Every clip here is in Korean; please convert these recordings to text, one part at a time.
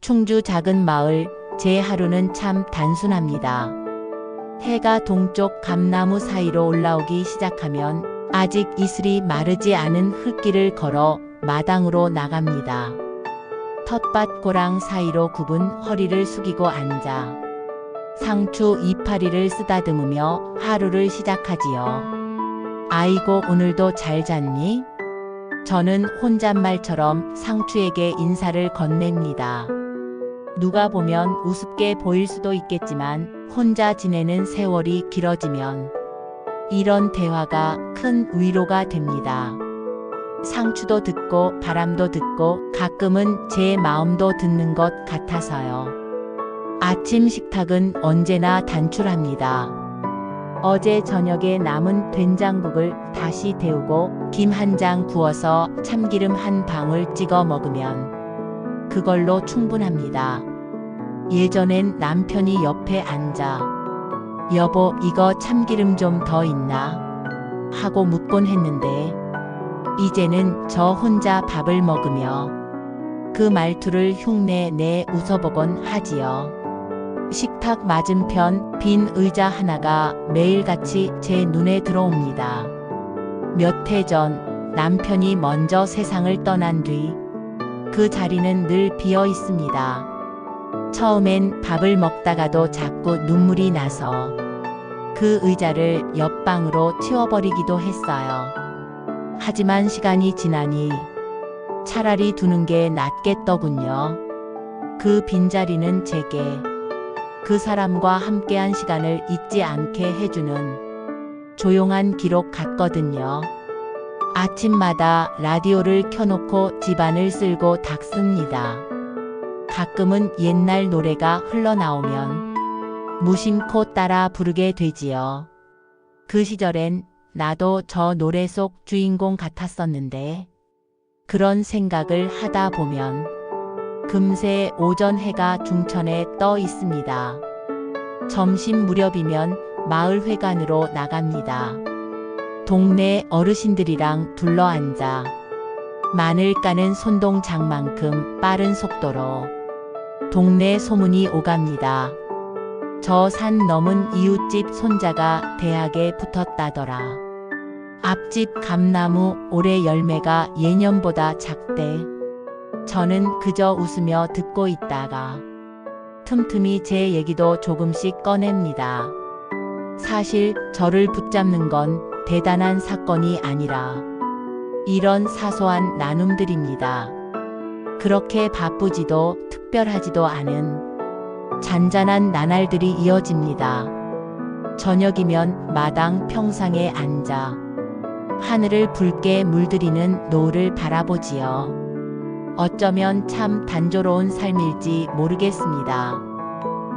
충주 작은 마을, 제 하루는 참 단순합니다. 해가 동쪽 감나무 사이로 올라오기 시작하면 아직 이슬이 마르지 않은 흙길을 걸어 마당으로 나갑니다. 텃밭고랑 사이로 굽은 허리를 숙이고 앉아 상추 이파리를 쓰다듬으며 하루를 시작하지요. 아이고 오늘도 잘 잤니? 저는 혼잣말처럼 상추에게 인사를 건넵니다. 누가 보면 우습게 보일 수도 있겠지만 혼자 지내는 세월이 길어지면 이런 대화가 큰 위로가 됩니다. 상추도 듣고 바람도 듣고 가끔은 제 마음도 듣는 것 같아서요. 아침 식탁은 언제나 단출합니다. 어제 저녁에 남은 된장국을 다시 데우고 김 한 장 구워서 참기름 한 방울 찍어 먹으면 그걸로 충분합니다. 예전엔 남편이 옆에 앉아 여보 이거 참기름 좀 더 있나? 하고 묻곤 했는데 이제는 저 혼자 밥을 먹으며 그 말투를 흉내 내 웃어보곤 하지요. 식탁 맞은편 빈 의자 하나가 매일같이 제 눈에 들어옵니다. 몇 해 전 남편이 먼저 세상을 떠난 뒤 그 자리는 늘 비어 있습니다. 처음엔 밥을 먹다가도 자꾸 눈물이 나서 그 의자를 옆방으로 치워버리기도 했어요. 하지만 시간이 지나니 차라리 두는 게 낫겠더군요. 그 빈자리는 제게 그 사람과 함께한 시간을 잊지 않게 해주는 조용한 기록 같거든요. 아침마다 라디오를 켜놓고 집안을 쓸고 닦습니다. 가끔은 옛날 노래가 흘러나오면 무심코 따라 부르게 되지요. 그 시절엔 나도 저 노래 속 주인공 같았었는데 그런 생각을 하다 보면 금세 오전 해가 중천에 떠 있습니다. 점심 무렵이면 마을 회관으로 나갑니다. 동네 어르신들이랑 둘러앉아 마늘 까는 손동작만큼 빠른 속도로 동네 소문이 오갑니다. 저 산 넘은 이웃집 손자가 대학에 붙었다더라. 앞집 감나무 올해 열매가 예년보다 작대. 저는 그저 웃으며 듣고 있다가 틈틈이 제 얘기도 조금씩 꺼냅니다. 사실 저를 붙잡는 건 대단한 사건이 아니라 이런 사소한 나눔들입니다. 그렇게 바쁘지도 특별하지도 않은 잔잔한 나날들이 이어집니다. 저녁이면 마당 평상에 앉아 하늘을 붉게 물들이는 노을을 바라보지요. 어쩌면 참 단조로운 삶일지 모르겠습니다.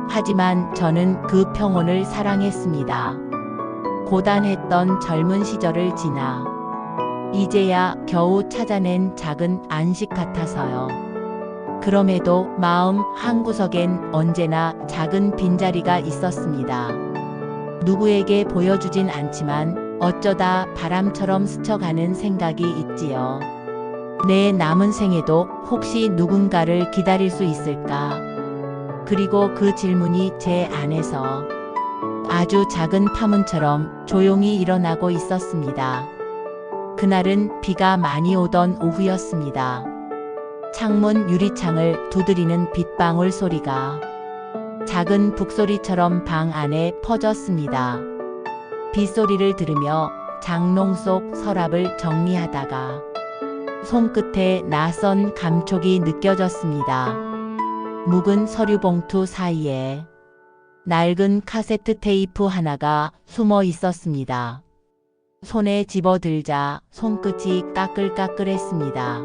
하지만 저는 그 평온을 사랑했습니다. 고단했던 젊은 시절을 지나 이제야 겨우 찾아낸 작은 안식 같아서요. 그럼에도 마음 한구석엔 언제나 작은 빈자리가 있었습니다. 누구에게 보여주진 않지만 어쩌다 바람처럼 스쳐가는 생각이 있지요. 내 남은 생에도 혹시 누군가를 기다릴 수 있을까? 그리고 그 질문이 제 안에서 아주 작은 파문처럼 조용히 일어나고 있었습니다. 그날은 비가 많이 오던 오후였습니다. 창문 유리창을 두드리는 빗방울 소리가 작은 북소리처럼 방 안에 퍼졌습니다. 빗소리를 들으며 장롱 속 서랍을 정리하다가 손끝에 낯선 감촉이 느껴졌습니다. 묵은 서류 봉투 사이에 낡은 카세트 테이프 하나가 숨어 있었습니다. 손에 집어들자 손끝이 까끌까끌했습니다.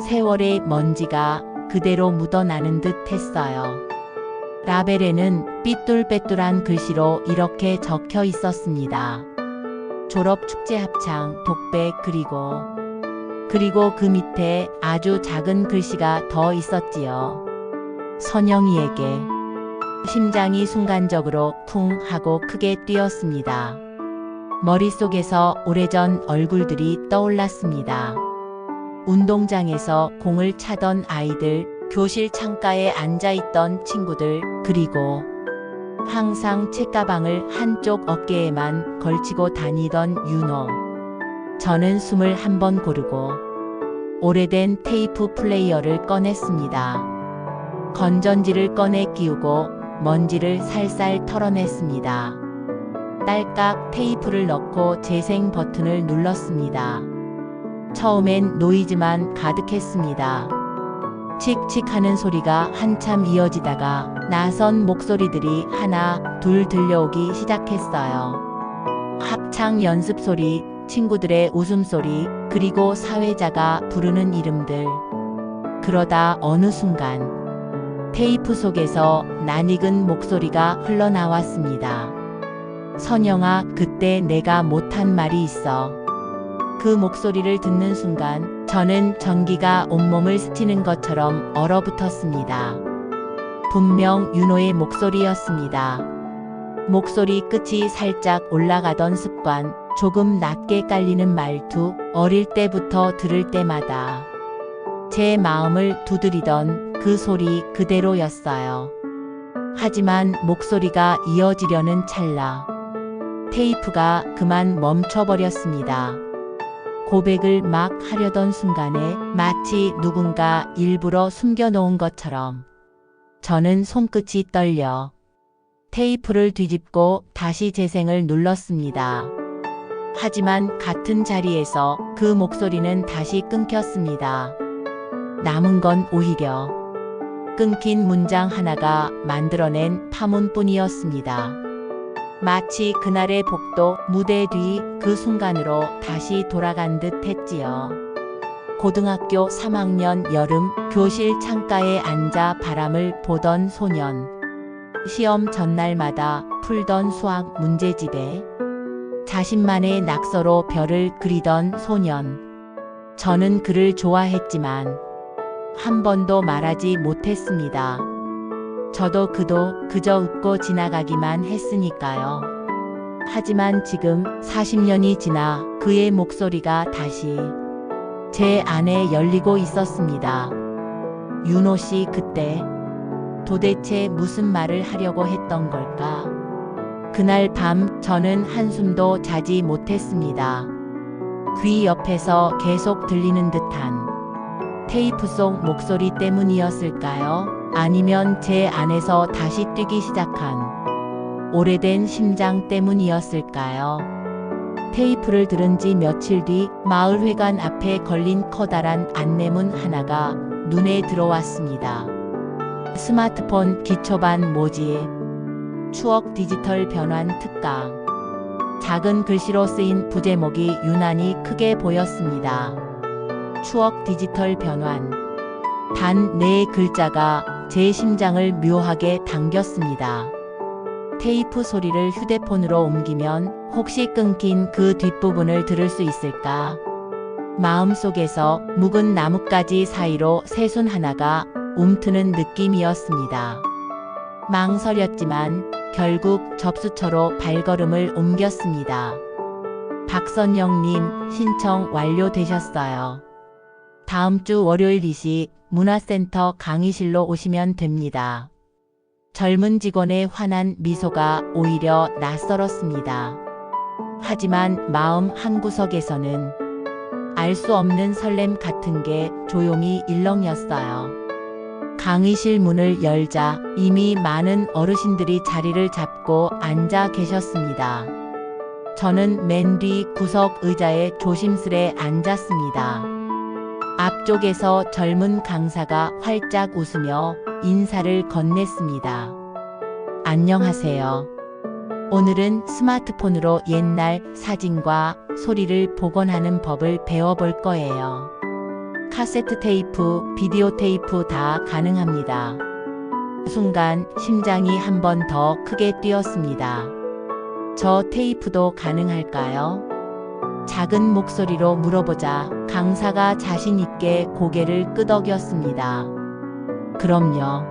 세월의 먼지가 그대로 묻어나는 듯 했어요. 라벨에는 삐뚤빼뚤한 글씨로 이렇게 적혀 있었습니다. 졸업축제 합창, 독백, 그리고 그 밑에 아주 작은 글씨가 더 있었지요. 선영이에게. 심장이 순간적으로 쿵 하고 크게 뛰었습니다. 머릿속에서 오래전 얼굴들이 떠올랐습니다. 운동장에서 공을 차던 아이들, 교실 창가에 앉아있던 친구들, 그리고 항상 책가방을 한쪽 어깨에만 걸치고 다니던 윤호. 저는 숨을 한번 고르고 오래된 테이프 플레이어를 꺼냈습니다. 건전지를 꺼내 끼우고 먼지를 살살 털어냈습니다. 딸깍 테이프를 넣고 재생 버튼을 눌렀습니다. 처음엔 노이즈만 가득했습니다. 칙칙하는 소리가 한참 이어지다가 낯선 목소리들이 하나, 둘 들려오기 시작했어요. 합창 연습 소리, 친구들의 웃음소리, 그리고 사회자가 부르는 이름들. 그러다 어느 순간 테이프 속에서 낯익은 목소리가 흘러나왔습니다. 선영아, 그때 내가 못한 말이 있어. 그 목소리를 듣는 순간 저는 전기가 온몸을 스치는 것처럼 얼어붙었습니다. 분명 윤호의 목소리였습니다. 목소리 끝이 살짝 올라가던 습관, 조금 낮게 깔리는 말투, 어릴 때부터 들을 때마다 제 마음을 두드리던 그 소리 그대로였어요. 하지만 목소리가 이어지려는 찰나 테이프가 그만 멈춰버렸습니다. 고백을 막 하려던 순간에 마치 누군가 일부러 숨겨놓은 것처럼 저는 손끝이 떨려 테이프를 뒤집고 다시 재생을 눌렀습니다. 하지만 같은 자리에서 그 목소리는 다시 끊겼습니다. 남은 건 오히려 끊긴 문장 하나가 만들어낸 파문뿐이었습니다. 마치 그날의 복도 무대 뒤 그 순간으로 다시 돌아간 듯 했지요. 고등학교 3학년 여름 교실 창가에 앉아 바람을 보던 소년. 시험 전날마다 풀던 수학 문제집에 자신만의 낙서로 별을 그리던 소년. 저는 그를 좋아했지만 한 번도 말하지 못했습니다. 저도 그도 그저 웃고 지나가기만 했으니까요. 하지만 지금 40년이 지나 그의 목소리가 다시 제 안에 열리고 있었습니다. 윤호 씨, 그때 도대체 무슨 말을 하려고 했던 걸까? 그날 밤 저는 한숨도 자지 못했습니다. 귀 옆에서 계속 들리는 듯한 테이프 속 목소리 때문이었을까요? 아니면 제 안에서 다시 뛰기 시작한 오래된 심장 때문이었을까요? 테이프를 들은 지 며칠 뒤 마을회관 앞에 걸린 커다란 안내문 하나가 눈에 들어왔습니다. 스마트폰 기초반 모집, 추억 디지털 변환 특강. 작은 글씨로 쓰인 부제목이 유난히 크게 보였습니다. 추억 디지털 변환. 단 4글자가 제 심장을 묘하게 당겼습니다. 테이프 소리를 휴대폰으로 옮기면 혹시 끊긴 그 뒷부분을 들을 수 있을까? 마음속에서 묵은 나뭇가지 사이로 새순 하나가 움트는 느낌이었습니다. 망설였지만 결국 접수처로 발걸음을 옮겼습니다. 박선영님, 신청 완료되셨어요. 다음 주 월요일 2시 문화센터 강의실로 오시면 됩니다. 젊은 직원의 환한 미소가 오히려 낯설었습니다. 하지만 마음 한구석에서는 알 수 없는 설렘 같은 게 조용히 일렁였어요. 강의실 문을 열자 이미 많은 어르신들이 자리를 잡고 앉아 계셨습니다. 저는 맨 뒤 구석 의자에 조심스레 앉았습니다. 앞쪽에서 젊은 강사가 활짝 웃으며 인사를 건넸습니다. 안녕하세요. 오늘은 스마트폰으로 옛날 사진과 소리를 복원하는 법을 배워볼 거예요. 카세트 테이프, 비디오 테이프 다 가능합니다. 순간 심장이 한 번 더 크게 뛰었습니다. 저 테이프도 가능할까요? 작은 목소리로 물어보자 강사가 자신 있게 고개를 끄덕였습니다. 그럼요.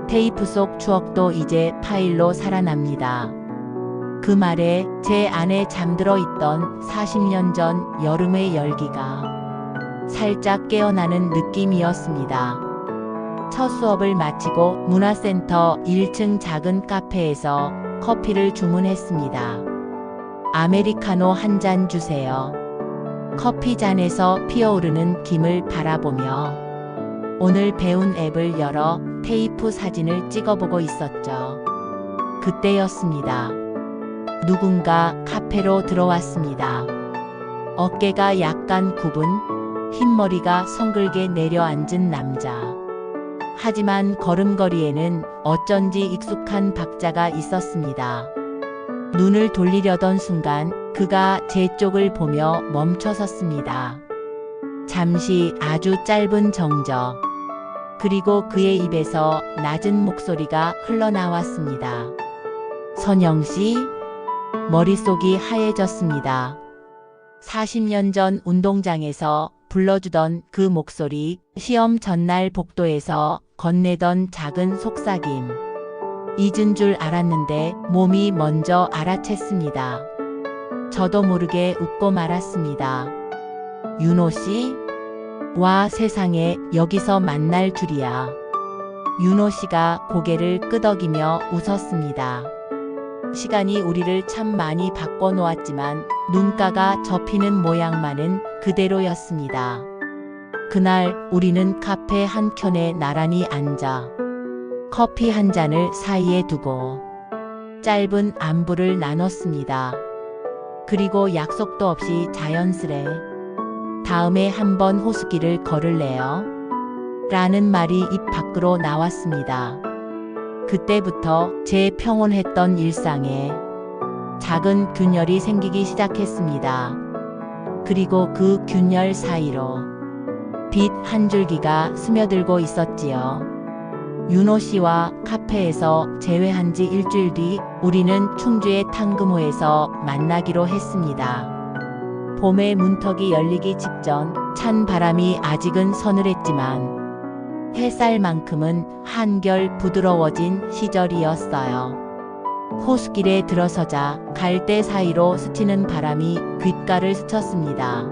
테이프 속 추억도 이제 파일로 살아납니다. 그 말에 제 안에 잠들어 있던 40년 전 여름의 열기가 살짝 깨어나는 느낌이었습니다. 첫 수업을 마치고 문화센터 1층 작은 카페에서 커피를 주문했습니다. 아메리카노 한 잔 주세요. 커피 잔에서 피어오르는 김을 바라보며 오늘 배운 앱을 열어 테이프 사진을 찍어보고 있었죠. 그때였습니다. 누군가 카페로 들어왔습니다. 어깨가 약간 굽은 흰머리가 성글게 내려앉은 남자. 하지만 걸음걸이에는 어쩐지 익숙한 박자가 있었습니다. 눈을 돌리려던 순간 그가 제 쪽을 보며 멈춰섰습니다. 잠시 아주 짧은 정적. 그리고 그의 입에서 낮은 목소리가 흘러나왔습니다. 선영 씨? 머릿속이 하얘졌습니다. 40년 전 운동장에서 불러주던 그 목소리, 시험 전날 복도에서 건네던 작은 속삭임. 잊은 줄 알았는데 몸이 먼저 알아챘습니다. 저도 모르게 웃고 말았습니다. 윤호 씨? 와, 세상에, 여기서 만날 줄이야. 윤호 씨가 고개를 끄덕이며 웃었습니다. 시간이 우리를 참 많이 바꿔놓았지만 눈가가 접히는 모양만은 그대로였습니다. 그날 우리는 카페 한켠에 나란히 앉아 커피 한 잔을 사이에 두고 짧은 안부를 나눴습니다. 그리고 약속도 없이 자연스레 다음에 한번 호수길을 걸을래요? 라는 말이 입 밖으로 나왔습니다. 그때부터 제 평온했던 일상에 작은 균열이 생기기 시작했습니다. 그리고 그 균열 사이로 빛 한 줄기가 스며들고 있었지요. 윤호 씨와 카페에서 재회한 지 일주일 뒤 우리는 충주의 탕금호에서 만나기로 했습니다. 봄의 문턱이 열리기 직전 찬 바람이 아직은 서늘했지만 햇살만큼은 한결 부드러워진 시절이었어요. 호수길에 들어서자 갈대 사이로 스치는 바람이 귓가를 스쳤습니다.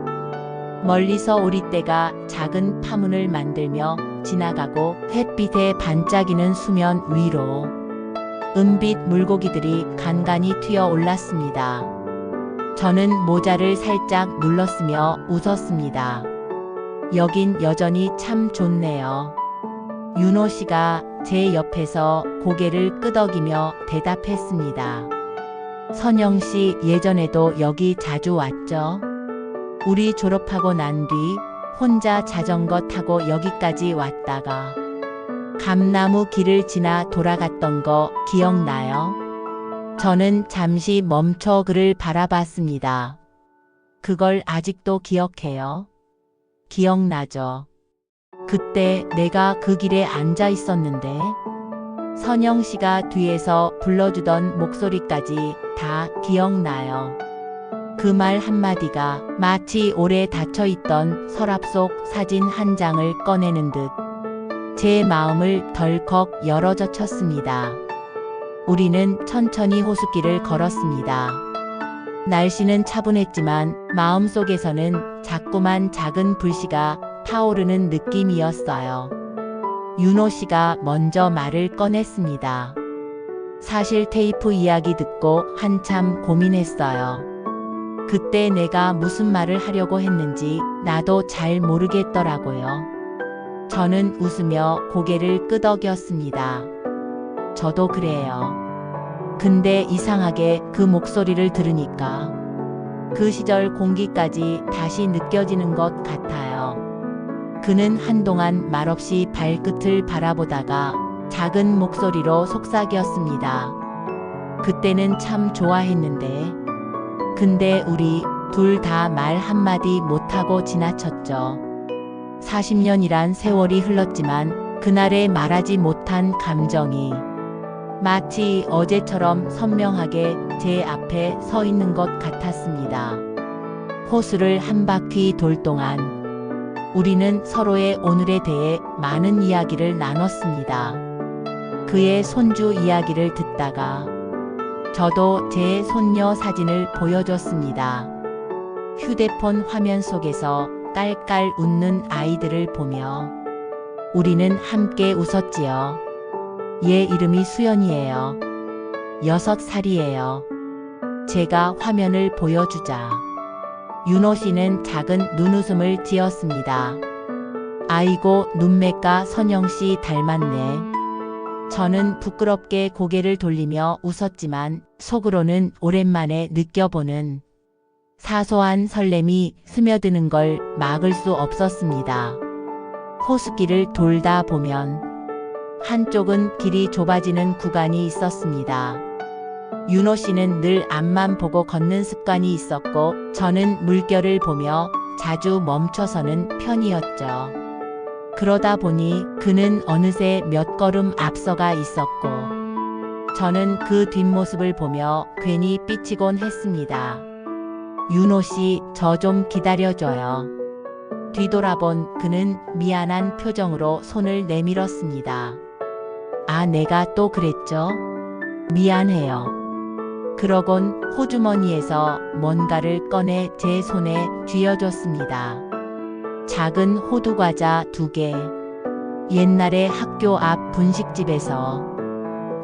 멀리서 오리떼가 작은 파문을 만들며 지나가고 햇빛에 반짝이는 수면 위로 은빛 물고기들이 간간히 튀어 올랐습니다. 저는 모자를 살짝 눌렀으며 웃었습니다. 여긴 여전히 참 좋네요. 윤호 씨가 제 옆에서 고개를 끄덕이며 대답했습니다. 선영 씨, 예전에도 여기 자주 왔죠? 우리 졸업하고 난 뒤 혼자 자전거 타고 여기까지 왔다가 감나무 길을 지나 돌아갔던 거 기억나요? 저는 잠시 멈춰 그를 바라봤습니다. 그걸 아직도 기억해요? 기억나죠? 그때 내가 그 길에 앉아 있었는데 선영 씨가 뒤에서 불러주던 목소리까지 다 기억나요. 그 말 한마디가 마치 오래 닫혀있던 서랍 속 사진 한 장을 꺼내는 듯 제 마음을 덜컥 열어젖혔습니다. 우리는 천천히 호수길을 걸었습니다. 날씨는 차분했지만 마음속에서는 자꾸만 작은 불씨가 타오르는 느낌이었어요. 윤호 씨가 먼저 말을 꺼냈습니다. 사실 테이프 이야기 듣고 한참 고민했어요. 그때 내가 무슨 말을 하려고 했는지 나도 잘 모르겠더라고요. 저는 웃으며 고개를 끄덕였습니다. 저도 그래요. 근데 이상하게 그 목소리를 들으니까 그 시절 공기까지 다시 느껴지는 것 같아요. 그는 한동안 말없이 발끝을 바라보다가 작은 목소리로 속삭였습니다. 그때는 참 좋아했는데. 근데 우리 둘 다 말 한마디 못하고 지나쳤죠. 40년이란 세월이 흘렀지만 그날의 말하지 못한 감정이 마치 어제처럼 선명하게 제 앞에 서 있는 것 같았습니다. 호수를 한 바퀴 돌 동안 우리는 서로의 오늘에 대해 많은 이야기를 나눴습니다. 그의 손주 이야기를 듣다가 저도 제 손녀 사진을 보여줬습니다. 휴대폰 화면 속에서 깔깔 웃는 아이들을 보며 우리는 함께 웃었지요. 얘 이름이 수연이에요. 6살이에요. 제가 화면을 보여주자 윤호 씨는 작은 눈웃음을 지었습니다. 아이고 눈매가 선영 씨 닮았네. 저는 부끄럽게 고개를 돌리며 웃었지만 속으로는 오랜만에 느껴보는 사소한 설렘이 스며드는 걸 막을 수 없었습니다. 호수길을 돌다 보면 한쪽은 길이 좁아지는 구간이 있었습니다. 윤호 씨는 늘 앞만 보고 걷는 습관이 있었고 저는 물결을 보며 자주 멈춰서는 편이었죠. 그러다 보니 그는 어느새 몇 걸음 앞서가 있었고 저는 그 뒷모습을 보며 괜히 삐치곤 했습니다. 윤호 씨, 저 좀 기다려줘요. 뒤돌아본 그는 미안한 표정으로 손을 내밀었습니다. 아, 내가 또 그랬죠? 미안해요. 그러곤 호주머니에서 뭔가를 꺼내 제 손에 쥐어줬습니다. 작은 호두과자 2개. 옛날에 학교 앞 분식집에서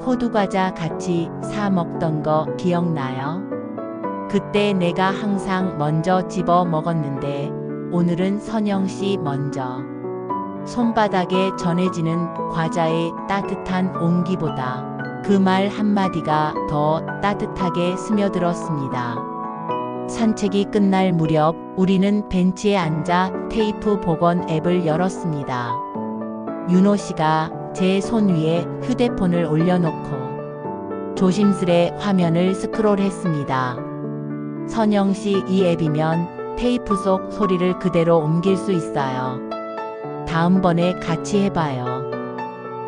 호두과자 같이 사 먹던 거 기억나요? 그때 내가 항상 먼저 집어 먹었는데 오늘은 선영 씨 먼저. 손바닥에 전해지는 과자의 따뜻한 온기보다 그 말 한마디가 더 따뜻하게 스며들었습니다. 산책이 끝날 무렵 우리는 벤치에 앉아 테이프 복원 앱을 열었습니다. 윤호 씨가 제 손 위에 휴대폰을 올려놓고 조심스레 화면을 스크롤했습니다. 선영 씨, 이 앱이면 테이프 속 소리를 그대로 옮길 수 있어요. 다음번에 같이 해봐요.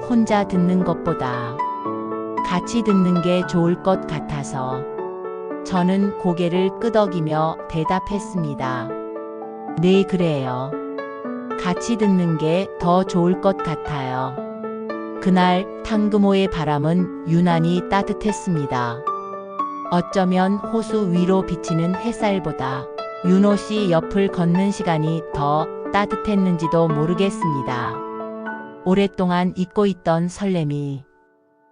혼자 듣는 것보다 같이 듣는 게 좋을 것 같아서 저는 고개를 끄덕이며 대답했습니다. 네, 그래요. 같이 듣는 게 더 좋을 것 같아요. 그날 탕금호의 바람은 유난히 따뜻했습니다. 어쩌면 호수 위로 비치는 햇살보다 윤호 씨 옆을 걷는 시간이 더 따뜻했는지도 모르겠습니다. 오랫동안 잊고 있던 설렘이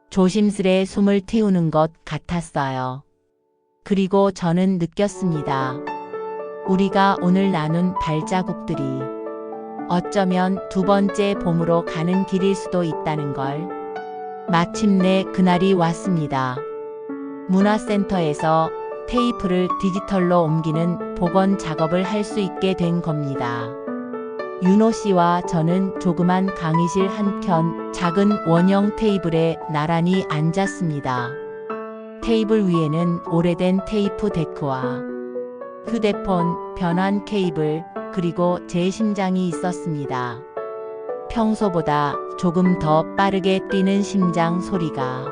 조심스레 숨을 틔우는 것 같았어요. 그리고 저는 느꼈습니다. 우리가 오늘 나눈 발자국들이 어쩌면 2번째 봄으로 가는 길일 수도 있다는 걸. 마침내 그날이 왔습니다. 문화센터에서 테이프를 디지털로 옮기는 복원 작업을 할 수 있게 된 겁니다. 윤호 씨와 저는 조그만 강의실 한켠 작은 원형 테이블에 나란히 앉았습니다. 테이블 위에는 오래된 테이프 데크와 휴대폰, 변환 케이블, 그리고 제 심장이 있었습니다. 평소보다 조금 더 빠르게 뛰는 심장 소리가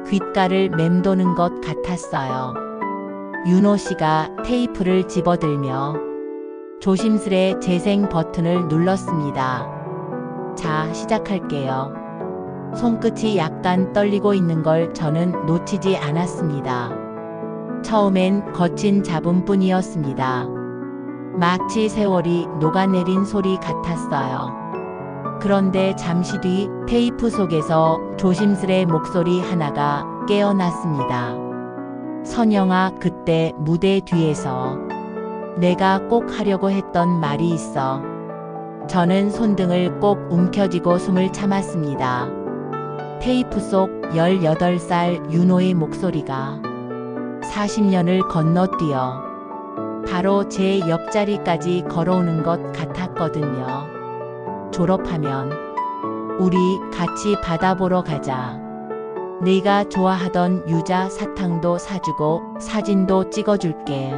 귓가를 맴도는 것 같았어요. 윤호 씨가 테이프를 집어들며 조심스레 재생 버튼을 눌렀습니다. 자, 시작할게요. 손끝이 약간 떨리고 있는 걸 저는 놓치지 않았습니다. 처음엔 거친 잡음뿐이었습니다. 마치 세월이 녹아내린 소리 같았어요. 그런데 잠시 뒤 테이프 속에서 조심스레 목소리 하나가 깨어났습니다. 선영아, 그때 무대 뒤에서 내가 꼭 하려고 했던 말이 있어. 저는 손등을 꼭 움켜쥐고 숨을 참았습니다. 테이프 속 18살 윤호의 목소리가 40년을 건너뛰어 바로 제 옆자리까지 걸어오는 것 같았거든요. 졸업하면 우리 같이 바다 보러 가자. 네가 좋아하던 유자 사탕도 사주고 사진도 찍어줄게.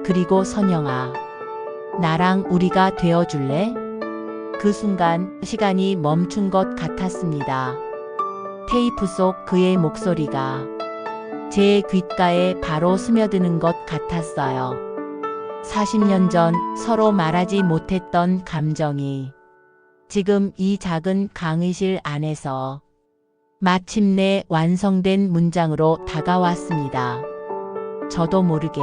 그리고 선영아, 나랑 우리가 되어줄래? 그 순간 시간이 멈춘 것 같았습니다. 테이프 속 그의 목소리가 제 귓가에 바로 스며드는 것 같았어요. 40년 전 서로 말하지 못했던 감정이 지금 이 작은 강의실 안에서 마침내 완성된 문장으로 다가왔습니다. 저도 모르게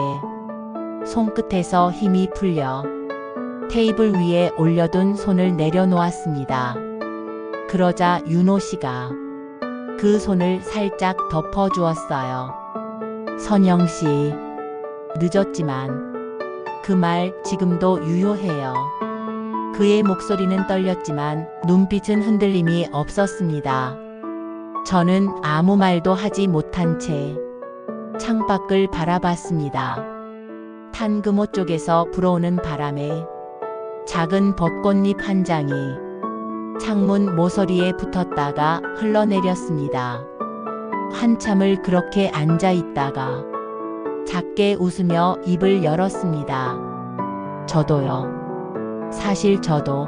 손끝에서 힘이 풀려 테이블 위에 올려둔 손을 내려놓았습니다. 그러자 윤호 씨가 그 손을 살짝 덮어주었어요. 선영 씨, 늦었지만 그 말 지금도 유효해요. 그의 목소리는 떨렸지만 눈빛은 흔들림이 없었습니다. 저는 아무 말도 하지 못한 채 창밖을 바라봤습니다. 탄금호 쪽에서 불어오는 바람에 작은 벚꽃잎 한 장이 창문 모서리에 붙었다가 흘러내렸습니다. 한참을 그렇게 앉아 있다가 작게 웃으며 입을 열었습니다. 저도요. 사실 저도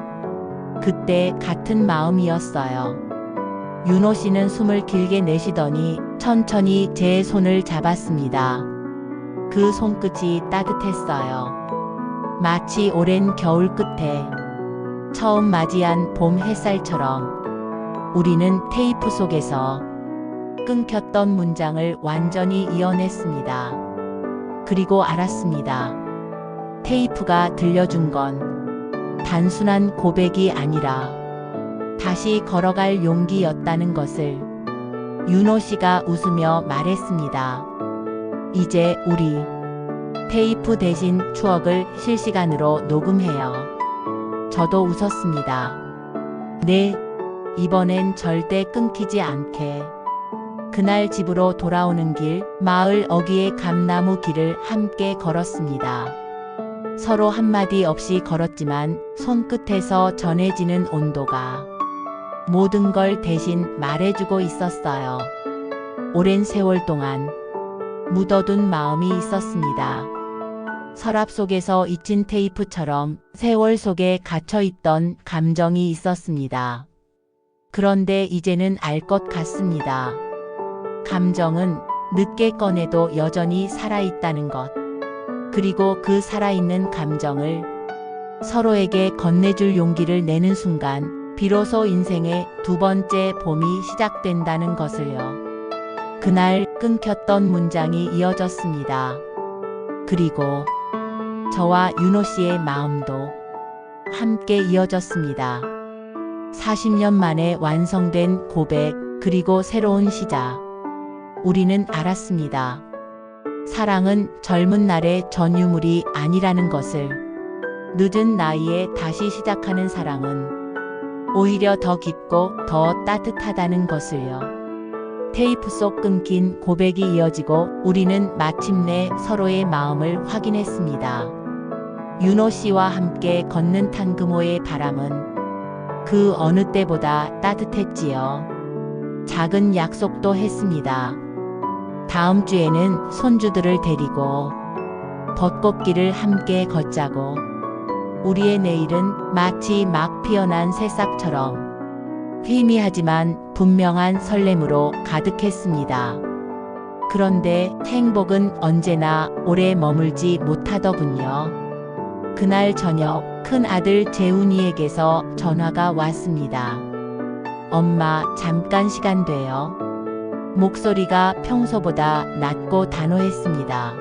그때 같은 마음이었어요. 윤호 씨는 숨을 길게 내쉬더니 천천히 제 손을 잡았습니다. 그 손끝이 따뜻했어요. 마치 오랜 겨울 끝에 처음 맞이한 봄 햇살처럼 우리는 테이프 속에서 끊겼던 문장을 완전히 이어냈습니다. 그리고 알았습니다. 테이프가 들려준 건 단순한 고백이 아니라 다시 걸어갈 용기였다는 것을. 윤호 씨가 웃으며 말했습니다. 이제 우리 테이프 대신 추억을 실시간으로 녹음해요. 저도 웃었습니다. 네, 이번엔 절대 끊기지 않게. 그날 집으로 돌아오는 길, 마을 어귀의 감나무 길을 함께 걸었습니다. 서로 한마디 없이 걸었지만 손끝에서 전해지는 온도가 모든 걸 대신 말해주고 있었어요. 오랜 세월 동안 묻어둔 마음이 있었습니다. 서랍 속에서 잊힌 테이프처럼 세월 속에 갇혀있던 감정이 있었습니다. 그런데 이제는 알 것 같습니다. 감정은 늦게 꺼내도 여전히 살아있다는 것. 그리고 그 살아있는 감정을 서로에게 건네줄 용기를 내는 순간 비로소 인생의 두 번째 봄이 시작된다는 것을요. 그날 끊겼던 문장이 이어졌습니다. 그리고 저와 윤호 씨의 마음도 함께 이어졌습니다. 40년 만에 완성된 고백, 그리고 새로운 시작. 우리는 알았습니다. 사랑은 젊은 날의 전유물이 아니라는 것을. 늦은 나이에 다시 시작하는 사랑은 오히려 더 깊고 더 따뜻하다는 것을요. 테이프 속 끊긴 고백이 이어지고 우리는 마침내 서로의 마음을 확인했습니다. 윤호 씨와 함께 걷는 탄금호의 바람은 그 어느 때보다 따뜻했지요. 작은 약속도 했습니다. 다음 주에는 손주들을 데리고 벚꽃길을 함께 걷자고. 우리의 내일은 마치 막 피어난 새싹처럼 희미하지만 분명한 설렘으로 가득했습니다. 그런데 행복은 언제나 오래 머물지 못하더군요. 그날 저녁 큰 아들 재훈이에게서 전화가 왔습니다. 엄마, 잠깐 시간 돼요? 목소리가 평소보다 낮고 단호했습니다.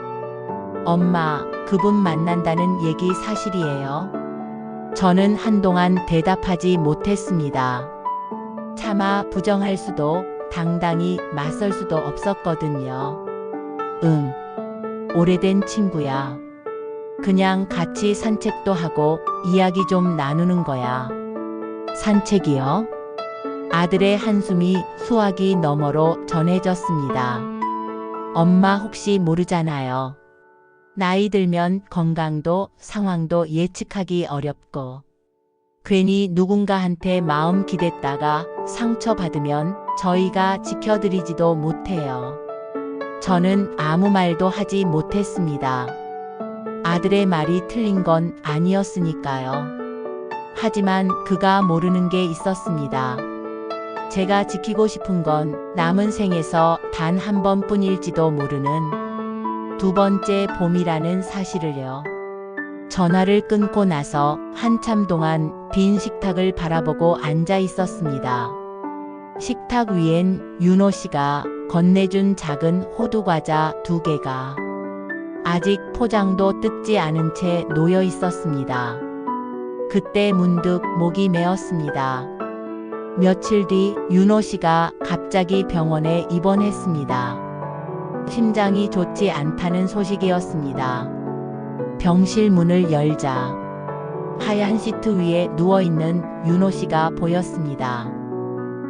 엄마, 그분 만난다는 얘기 사실이에요? 저는 한동안 대답하지 못했습니다. 차마 부정할 수도 당당히 맞설 수도 없었거든요. 응, 오래된 친구야. 그냥 같이 산책도 하고 이야기 좀 나누는 거야. 산책이요? 아들의 한숨이 수화기 너머로 전해졌습니다. 엄마 혹시 모르잖아요. 나이 들면 건강도 상황도 예측하기 어렵고 괜히 누군가한테 마음 기댔다가 상처받으면 저희가 지켜드리지도 못해요. 저는 아무 말도 하지 못했습니다. 아들의 말이 틀린 건 아니었으니까요. 하지만 그가 모르는 게 있었습니다. 제가 지키고 싶은 건 남은 생에서 단 한 번뿐일지도 모르는 두 번째 봄이라는 사실을요. 전화를 끊고 나서 한참 동안 빈 식탁을 바라보고 앉아 있었습니다. 식탁 위엔 윤호 씨가 건네준 작은 호두 과자 2개가 아직 포장도 뜯지 않은 채 놓여 있었습니다. 그때 문득 목이 메었습니다. 며칠 뒤 윤호 씨가 갑자기 병원에 입원했습니다. 심장이 좋지 않다는 소식이었습니다. 병실 문을 열자 하얀 시트 위에 누워있는 윤호 씨가 보였습니다.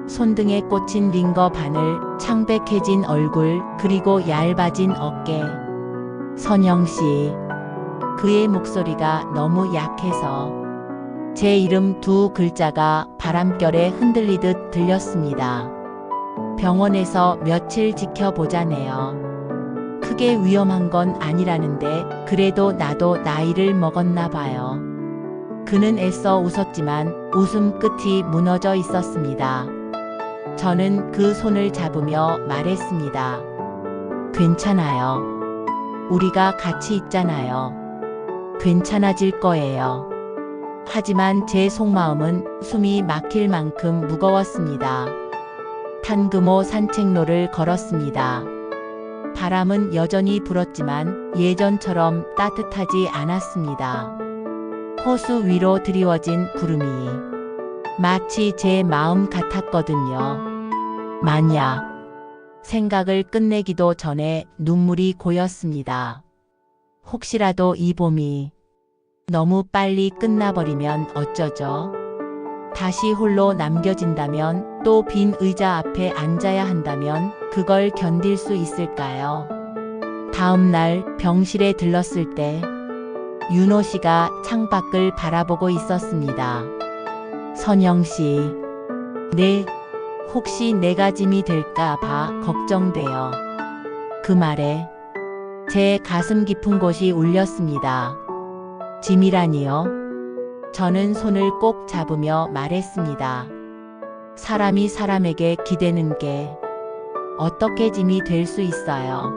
손등에 꽂힌 링거 바늘, 창백해진 얼굴, 그리고 얇아진 어깨. 선영 씨. 그의 목소리가 너무 약해서 제 이름 두 글자가 바람결에 흔들리듯 들렸습니다. 병원에서 며칠 지켜보자네요. 크게 위험한 건 아니라는데 그래도 나도 나이를 먹었나 봐요. 그는 애써 웃었지만 웃음 끝이 무너져 있었습니다. 저는 그 손을 잡으며 말했습니다. 괜찮아요. 우리가 같이 있잖아요. 괜찮아질 거예요. 하지만 제 속마음은 숨이 막힐 만큼 무거웠습니다. 탄금호 산책로를 걸었습니다. 바람은 여전히 불었지만 예전처럼 따뜻하지 않았습니다. 호수 위로 드리워진 구름이 마치 제 마음 같았거든요. 만약 생각을 끝내기도 전에 눈물이 고였습니다. 혹시라도 이 봄이 너무 빨리 끝나버리면 어쩌죠? 다시 홀로 남겨진다면, 또 빈 의자 앞에 앉아야 한다면 그걸 견딜 수 있을까요? 다음 날 병실에 들렀을 때 윤호 씨가 창밖을 바라보고 있었습니다. 선영 씨. 네. 혹시 내가 짐이 될까 봐 걱정돼요. 그 말에 제 가슴 깊은 곳이 울렸습니다. 짐이라니요? 저는 손을 꼭 잡으며 말했습니다. 사람이 사람에게 기대는 게 어떻게 짐이 될 수 있어요?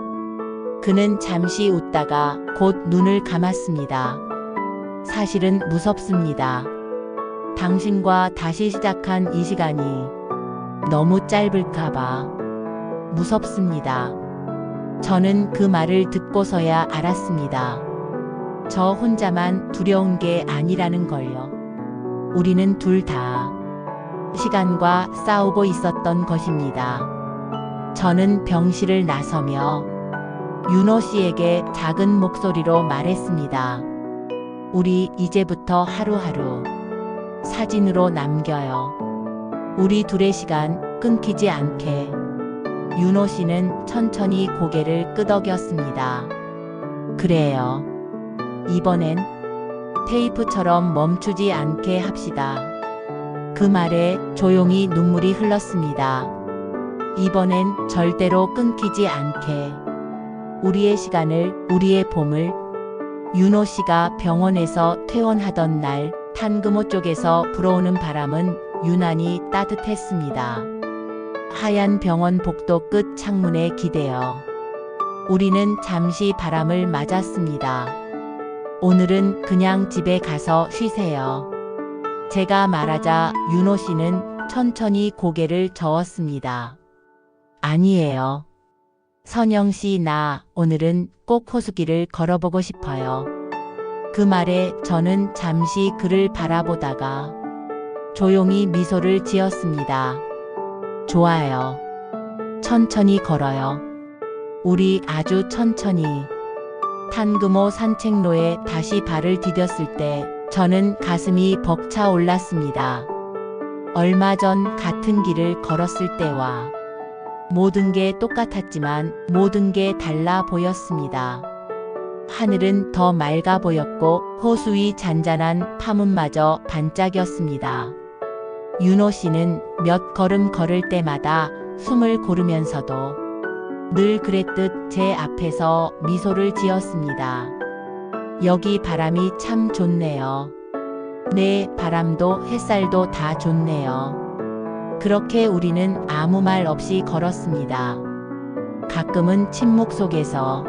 그는 잠시 웃다가 곧 눈을 감았습니다. 사실은 무섭습니다. 당신과 다시 시작한 이 시간이 너무 짧을까봐 무섭습니다. 저는 그 말을 듣고서야 알았습니다. 저 혼자만 두려운 게 아니라는 걸요. 우리는 둘 다 시간과 싸우고 있었던 것입니다. 저는 병실을 나서며 윤호 씨에게 작은 목소리로 말했습니다. 우리 이제부터 하루하루 사진으로 남겨요. 우리 둘의 시간 끊기지 않게. 윤호 씨는 천천히 고개를 끄덕였습니다. 그래요. 이번엔 테이프처럼 멈추지 않게 합시다. 그 말에 조용히 눈물이 흘렀습니다. 이번엔 절대로 끊기지 않게. 우리의 시간을, 우리의 봄을. 윤호 씨가 병원에서 퇴원하던 날 탄금호 쪽에서 불어오는 바람은 유난히 따뜻했습니다. 하얀 병원 복도 끝 창문에 기대어 우리는 잠시 바람을 맞았습니다. 오늘은 그냥 집에 가서 쉬세요. 제가 말하자 윤호 씨는 천천히 고개를 저었습니다. 아니에요. 선영 씨, 나 오늘은 꼭 호수길을 걸어보고 싶어요. 그 말에 저는 잠시 그를 바라보다가 조용히 미소를 지었습니다. 좋아요. 천천히 걸어요. 우리 아주 천천히. 탄금호 산책로에 다시 발을 디뎠을 때 저는 가슴이 벅차 올랐습니다. 얼마 전 같은 길을 걸었을 때와 모든 게 똑같았지만 모든 게 달라 보였습니다. 하늘은 더 맑아 보였고 호수 위 잔잔한 파문마저 반짝였습니다. 윤호 씨는 몇 걸음 걸을 때마다 숨을 고르면서도 늘 그랬듯 제 앞에서 미소를 지었습니다. 여기 바람이 참 좋네요. 네, 바람도 햇살도 다 좋네요. 그렇게 우리는 아무 말 없이 걸었습니다. 가끔은 침묵 속에서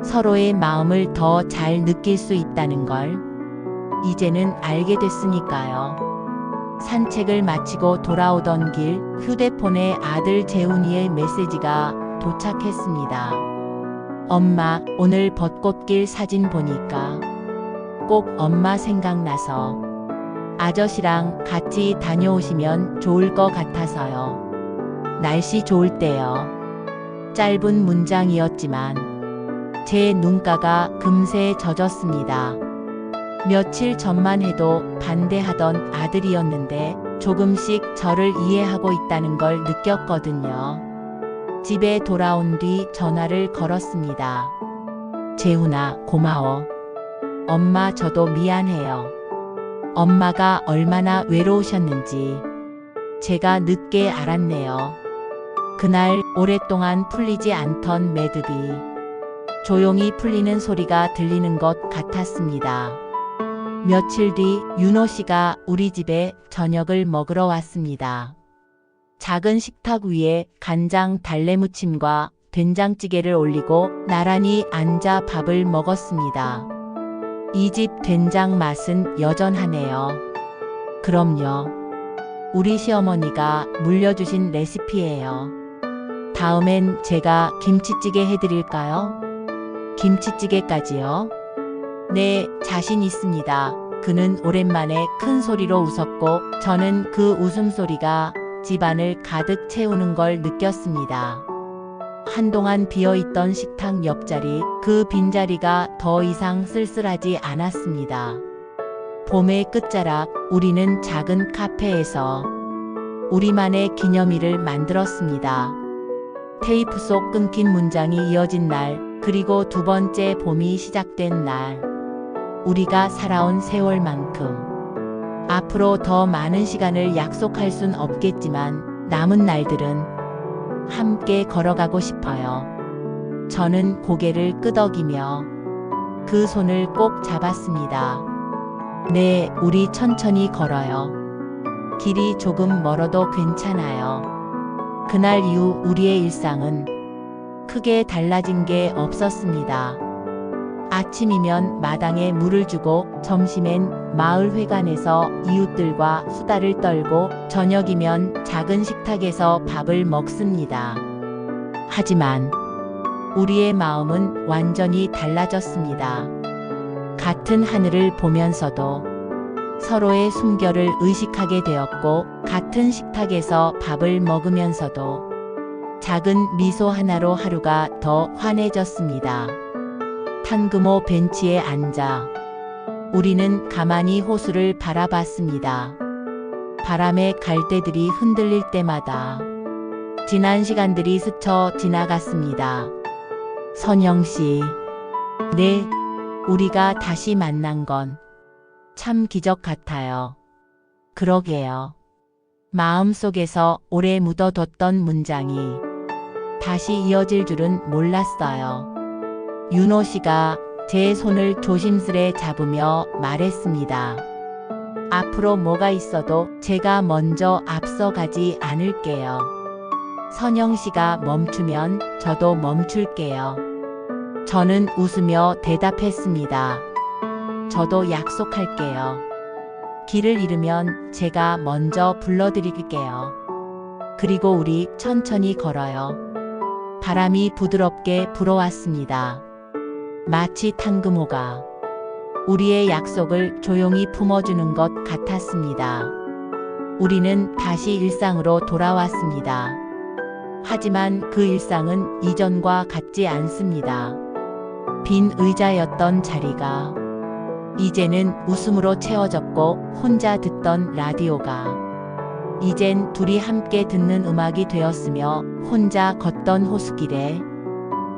서로의 마음을 더 잘 느낄 수 있다는 걸 이제는 알게 됐으니까요. 산책을 마치고 돌아오던 길, 휴대폰에 아들 재훈이의 메시지가 도착했습니다. 엄마, 오늘 벚꽃길 사진 보니까 꼭 엄마 생각나서 아저씨랑 같이 다녀오시면 좋을 것 같아서요. 날씨 좋을 때요. 짧은 문장이었지만 제 눈가가 금세 젖었습니다. 며칠 전만 해도 반대하던 아들이었는데 조금씩 저를 이해하고 있다는 걸 느꼈거든요. 집에 돌아온 뒤 전화를 걸었습니다. 재훈아, 고마워. 엄마, 저도 미안해요. 엄마가 얼마나 외로우셨는지 제가 늦게 알았네요. 그날 오랫동안 풀리지 않던 매듭이 조용히 풀리는 소리가 들리는 것 같았습니다. 며칠 뒤 윤호 씨가 우리 집에 저녁을 먹으러 왔습니다. 작은 식탁 위에 간장 달래무침과 된장찌개를 올리고 나란히 앉아 밥을 먹었습니다. 이 집 된장 맛은 여전하네요. 그럼요. 우리 시어머니가 물려주신 레시피예요. 다음엔 제가 김치찌개 해드릴까요? 김치찌개까지요? 네, 자신 있습니다. 그는 오랜만에 큰 소리로 웃었고 저는 그 웃음소리가 집안을 가득 채우는 걸 느꼈습니다. 한동안 비어있던 식탁 옆자리, 그 빈자리가 더 이상 쓸쓸하지 않았습니다. 봄의 끝자락, 우리는 작은 카페에서 우리만의 기념일을 만들었습니다. 테이프 속 끊긴 문장이 이어진 날, 그리고 두 번째 봄이 시작된 날. 우리가 살아온 세월만큼 앞으로 더 많은 시간을 약속할 순 없겠지만 남은 날들은 함께 걸어가고 싶어요. 저는 고개를 끄덕이며 그 손을 꼭 잡았습니다. 네, 우리 천천히 걸어요. 길이 조금 멀어도 괜찮아요. 그날 이후 우리의 일상은 크게 달라진 게 없었습니다. 아침이면 마당에 물을 주고 점심엔 마을 회관에서 이웃들과 수다를 떨고 저녁이면 작은 식탁에서 밥을 먹습니다. 하지만 우리의 마음은 완전히 달라졌습니다. 같은 하늘을 보면서도 서로의 숨결을 의식하게 되었고 같은 식탁에서 밥을 먹으면서도 작은 미소 하나로 하루가 더 환해졌습니다. 탄금호 벤치에 앉아 우리는 가만히 호수를 바라봤습니다. 바람에 갈대들이 흔들릴 때마다 지난 시간들이 스쳐 지나갔습니다. 선영 씨, 네, 우리가 다시 만난 건 참 기적 같아요. 그러게요. 마음속에서 오래 묻어뒀던 문장이 다시 이어질 줄은 몰랐어요. 윤호 씨가 제 손을 조심스레 잡으며 말했습니다. 앞으로 뭐가 있어도 제가 먼저 앞서가지 않을게요. 선영 씨가 멈추면 저도 멈출게요. 저는 웃으며 대답했습니다. 저도 약속할게요. 길을 잃으면 제가 먼저 불러드릴게요. 그리고 우리 천천히 걸어요. 바람이 부드럽게 불어왔습니다. 마치 탕금호가 우리의 약속을 조용히 품어주는 것 같았습니다. 우리는 다시 일상으로 돌아왔습니다. 하지만 그 일상은 이전과 같지 않습니다. 빈 의자였던 자리가 이제는 웃음으로 채워졌고 혼자 듣던 라디오가 이젠 둘이 함께 듣는 음악이 되었으며 혼자 걷던 호수길에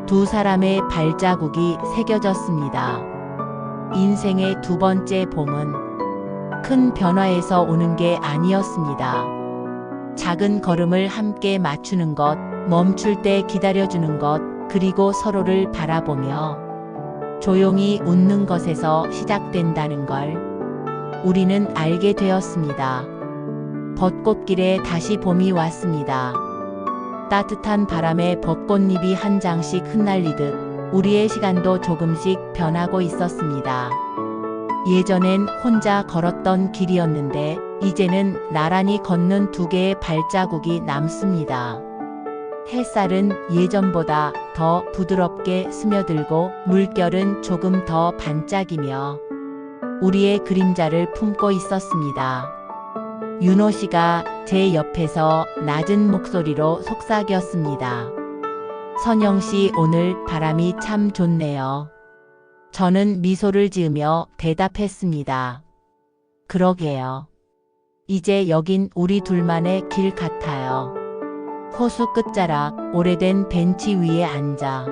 두 사람의 발자국이 새겨졌습니다. 인생의 두 번째 봄은 큰 변화에서 오는 게 아니었습니다. 작은 걸음을 함께 맞추는 것, 멈출 때 기다려주는 것, 그리고 서로를 바라보며 조용히 웃는 것에서 시작된다는 걸 우리는 알게 되었습니다. 벚꽃길에 다시 봄이 왔습니다. 따뜻한 바람에 벚꽃잎이 한 장씩 흩날리듯 우리의 시간도 조금씩 변하고 있었습니다. 예전엔 혼자 걸었던 길이었는데 이제는 나란히 걷는 두 개의 발자국이 남습니다. 햇살은 예전보다 더 부드럽게 스며들고 물결은 조금 더 반짝이며 우리의 그림자를 품고 있었습니다. 윤호 씨가 제 옆에서 낮은 목소리로 속삭였습니다. 선영 씨, 오늘 바람이 참 좋네요. 저는 미소를 지으며 대답했습니다. 그러게요. 이제 여긴 우리 둘만의 길 같아요. 호수 끝자락 오래된 벤치 위에 앉아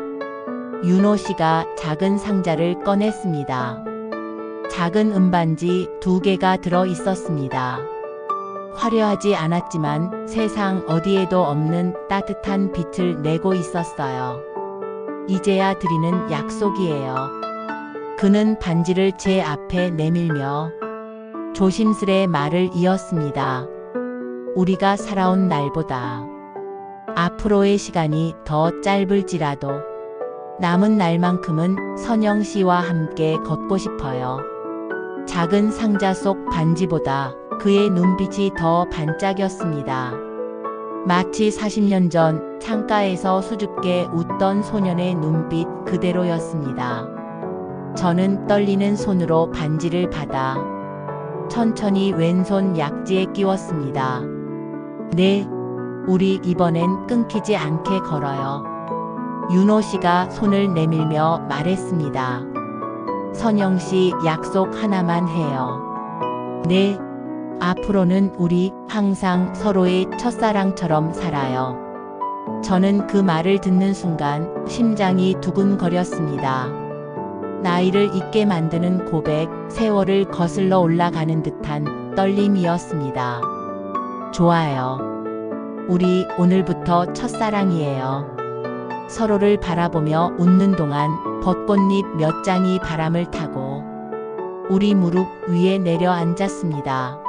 윤호 씨가 작은 상자를 꺼냈습니다. 작은 은반지 2개가 들어 있었습니다. 화려하지 않았지만 세상 어디에도 없는 따뜻한 빛을 내고 있었어요. 이제야 드리는 약속이에요. 그는 반지를 제 앞에 내밀며 조심스레 말을 이었습니다. 우리가 살아온 날보다 앞으로의 시간이 더 짧을지라도 남은 날만큼은 선영 씨와 함께 걷고 싶어요. 작은 상자 속 반지보다 그의 눈빛이 더 반짝였습니다. 마치 40년 전 창가에서 수줍게 웃던 소년의 눈빛 그대로였습니다. 저는 떨리는 손으로 반지를 받아 천천히 왼손 약지에 끼웠습니다. 네, 우리 이번엔 끊기지 않게 걸어요. 윤호 씨가 손을 내밀며 말했습니다. 선영 씨, 약속 하나만 해요. 네. 앞으로는 우리 항상 서로의 첫사랑처럼 살아요. 저는 그 말을 듣는 순간 심장이 두근거렸습니다. 나이를 잊게 만드는 고백, 세월을 거슬러 올라가는 듯한 떨림이었습니다. 좋아요. 우리 오늘부터 첫사랑이에요. 서로를 바라보며 웃는 동안 벚꽃잎 몇 장이 바람을 타고 우리 무릎 위에 내려앉았습니다.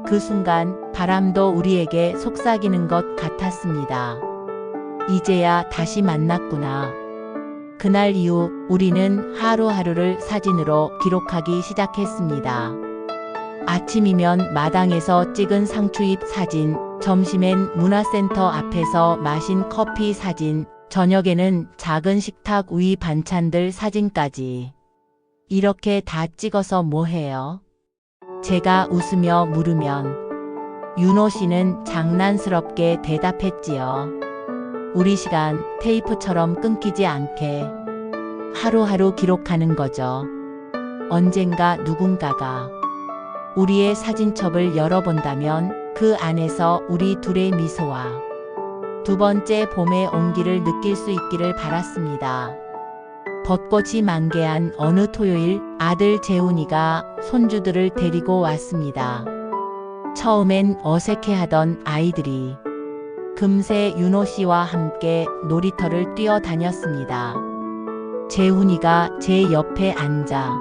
그 순간 바람도 우리에게 속삭이는 것 같았습니다. 이제야 다시 만났구나. 그날 이후 우리는 하루하루를 사진으로 기록하기 시작했습니다. 아침이면 마당에서 찍은 상추잎 사진, 점심엔 문화센터 앞에서 마신 커피 사진, 저녁에는 작은 식탁 위 반찬들 사진까지. 이렇게 다 찍어서 뭐 해요? 제가 웃으며 물으면 윤호 씨는 장난스럽게 대답했지요. 우리 시간 테이프처럼 끊기지 않게 하루하루 기록하는 거죠. 언젠가 누군가가 우리의 사진첩을 열어본다면 그 안에서 우리 둘의 미소와 두 번째 봄의 온기를 느낄 수 있기를 바랐습니다. 벚꽃이 만개한 어느 토요일, 아들 재훈이가 손주들을 데리고 왔습니다. 처음엔 어색해하던 아이들이 금세 윤호 씨와 함께 놀이터를 뛰어다녔습니다. 재훈이가 제 옆에 앉아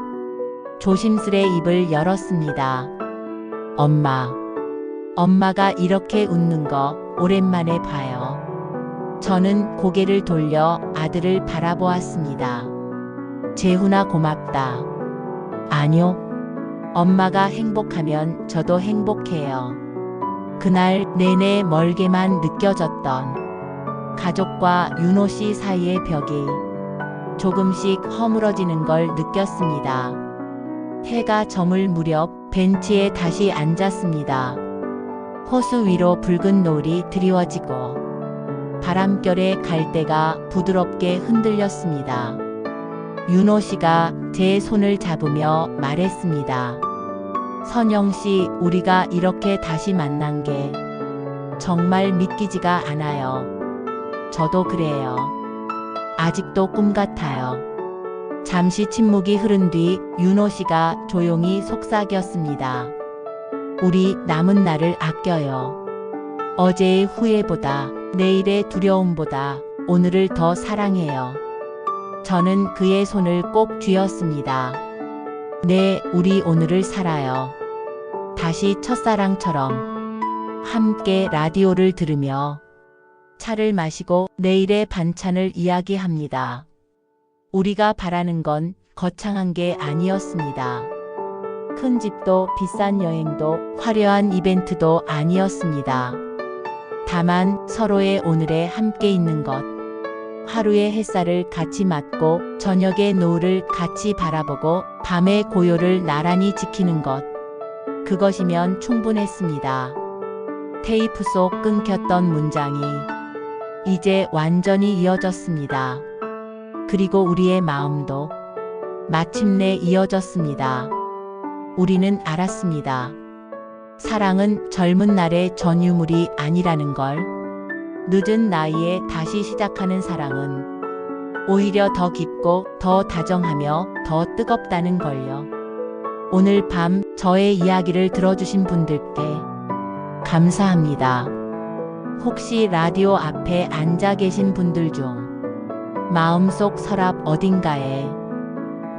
조심스레 입을 열었습니다. 엄마가 이렇게 웃는 거 오랜만에 봐요. 저는 고개를 돌려 아들을 바라보았습니다. 재훈아, 고맙다. 아니요. 엄마가 행복하면 저도 행복해요. 그날 내내 멀게만 느껴졌던 가족과 윤호 씨 사이의 벽이 조금씩 허물어지는 걸 느꼈습니다. 해가 저물 무렵 벤치에 다시 앉았습니다. 호수 위로 붉은 노을이 드리워지고 바람결에 갈대가 부드럽게 흔들렸습니다. 윤호 씨가 제 손을 잡으며 말했습니다. 선영 씨, 우리가 이렇게 다시 만난 게 정말 믿기지가 않아요. 저도 그래요. 아직도 꿈 같아요. 잠시 침묵이 흐른 뒤 윤호 씨가 조용히 속삭였습니다. 우리 남은 날을 아껴요. 어제의 후회보다, 내일의 두려움보다 오늘을 더 사랑해요. 저는 그의 손을 꼭 쥐었습니다. 네, 우리 오늘을 살아요. 다시 첫사랑처럼 함께 라디오를 들으며 차를 마시고 내일의 반찬을 이야기합니다. 우리가 바라는 건 거창한 게 아니었습니다. 큰 집도 비싼 여행도 화려한 이벤트도 아니었습니다. 다만 서로의 오늘에 함께 있는 것. 하루의 햇살을 같이 맞고 저녁의 노을을 같이 바라보고 밤의 고요를 나란히 지키는 것. 그것이면 충분했습니다. 테이프 속 끊겼던 문장이 이제 완전히 이어졌습니다. 그리고 우리의 마음도 마침내 이어졌습니다. 우리는 알았습니다. 사랑은 젊은 날의 전유물이 아니라는 걸. 늦은 나이에 다시 시작하는 사랑은 오히려 더 깊고 더 다정하며 더 뜨겁다는 걸요. 오늘 밤 저의 이야기를 들어주신 분들께 감사합니다. 혹시 라디오 앞에 앉아 계신 분들 중 마음속 서랍 어딘가에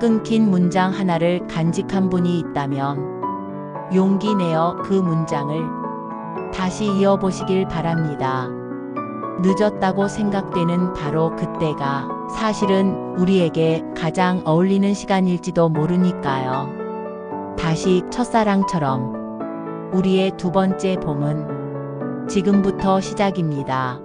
끊긴 문장 하나를 간직한 분이 있다면 용기 내어 그 문장을 다시 이어보시길 바랍니다. 늦었다고 생각되는 바로 그때가 사실은 우리에게 가장 어울리는 시간일지도 모르니까요. 다시 첫사랑처럼 우리의 두 번째 봄은 지금부터 시작입니다.